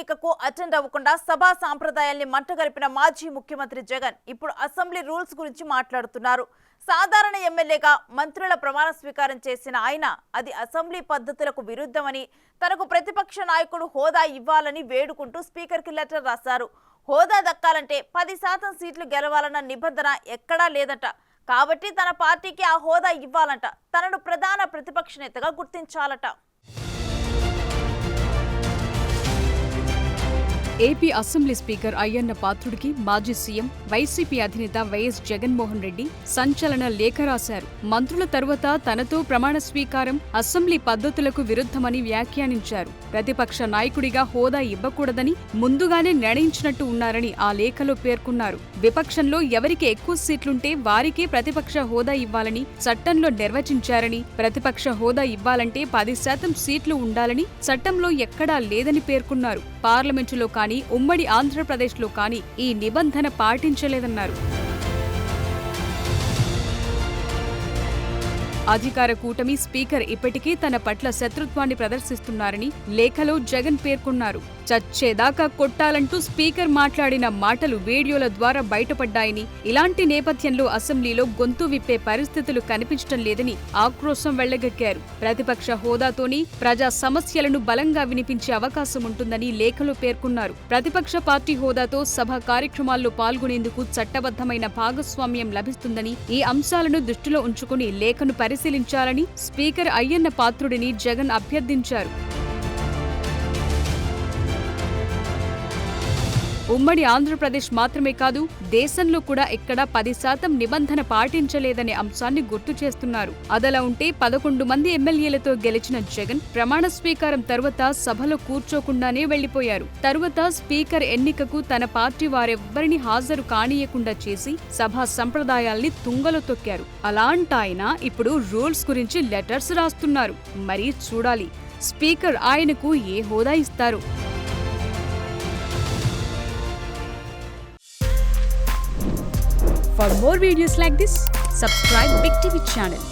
ఎన్నికకు అటెండ్ అవ్వకుండా సభా సాంప్రదాయాల్ని మంటగలిపిన మాజీ ముఖ్యమంత్రి జగన్ ఇప్పుడు అసెంబ్లీ రూల్స్ గురించి మాట్లాడుతున్నారు. సాధారణ ఎమ్మెల్యేగా మంత్రుల ప్రమాణ స్వీకారం చేసిన ఆయన అది అసెంబ్లీ పద్ధతులకు విరుద్ధమని, తనకు ప్రతిపక్ష నాయకుడు హోదా ఇవ్వాలని వేడుకుంటూ స్పీకర్కి లెటర్ రాశారు. హోదా దక్కాలంటే 10% సీట్లు గెలవాలన్న నిబంధన ఎక్కడా లేదట. కాబట్టి తన పార్టీకి ఆ హోదా ఇవ్వాలంట. తనను ప్రధాన ప్రతిపక్ష నేతగా గుర్తించాలట. ఏపీ అసెంబ్లీ స్పీకర్ అయ్యన్న పాత్రుడికి మాజీ సీఎం వైసీపీ అధినేత వైఎస్ జగన్మోహన్ రెడ్డి సంచలన లేఖ రాశారు. మంత్రుల తరువాత తనతో ప్రమాణ స్వీకారం అసెంబ్లీ పద్ధతులకు విరుద్ధమని వ్యాఖ్యానించారు. ప్రతిపక్ష నాయకుడిగా హోదా ఇవ్వకూడదని ముందుగానే నిర్ణయించినట్టు ఉన్నారని ఆ లేఖలో పేర్కొన్నారు. విపక్షంలో ఎవరికి ఎక్కువ సీట్లుంటే వారికే ప్రతిపక్ష హోదా ఇవ్వాలని చట్టంలో నిర్వచించారని, ప్రతిపక్ష హోదా ఇవ్వాలంటే 10% సీట్లు ఉండాలని చట్టంలో ఎక్కడా లేదని పేర్కొన్నారు. పార్లమెంటులో కానీ ఉమ్మడి ఆంధ్రప్రదేశ్లో కానీ ఈ నిబంధన పాటించలేదన్నారు. అధికార కూటమి స్పీకర్ ఇప్పటికే తన పట్ల శత్రుత్వాన్ని ప్రదర్శిస్తున్నారని లేఖలో జగన్ పేర్కొన్నారు. చచ్చేదాకా కొట్టాలంటూ స్పీకర్ మాట్లాడిన మాటలు వీడియోల ద్వారా బయటపడ్డాయని, ఇలాంటి నేపథ్యంలో అసెంబ్లీలో గొంతు విప్పే పరిస్థితులు కనిపించడం లేదని ఆక్రోశం వెళ్లగక్కారు. ప్రతిపక్ష హోదాతోని ప్రజా సమస్యలను బలంగా వినిపించే అవకాశం ఉంటుందని లేఖలో పేర్కొన్నారు. ప్రతిపక్ష పార్టీ హోదాతో సభ కార్యక్రమాల్లో పాల్గొనేందుకు చట్టబద్ధమైన భాగస్వామ్యం లభిస్తుందని, ఈ అంశాలను దృష్టిలో ఉంచుకుని లేఖను పరిశీలించాలని స్పీకర్ అయ్యన్న పాత్రుడిని జగన్ అభ్యర్థించారు. ఉమ్మడి ఆంధ్రప్రదేశ్ మాత్రమే కాదు, దేశంలో కూడా ఎక్కడా 10% నిబంధన పాటించలేదనే అంశాన్ని గుర్తు చేస్తున్నారు. అదలా ఉంటే 11 మంది ఎమ్మెల్యేలతో గెలిచిన జగన్ ప్రమాణ స్వీకారం తరువాత సభలో కూర్చోకుండానే వెళ్లిపోయారు. తరువాత స్పీకర్ ఎన్నికకు తన పార్టీ వారెవ్వరిని హాజరు కానీయకుండా చేసి సభా సంప్రదాయాల్ని తుంగలో తొక్కారు. అలాంటాయన ఇప్పుడు రూల్స్ గురించి లెటర్స్ రాస్తున్నారు. మరి చూడాలి స్పీకర్ ఆయనకు ఏ హోదా ఇస్తారు. For more videos like this, subscribe Big TV channel.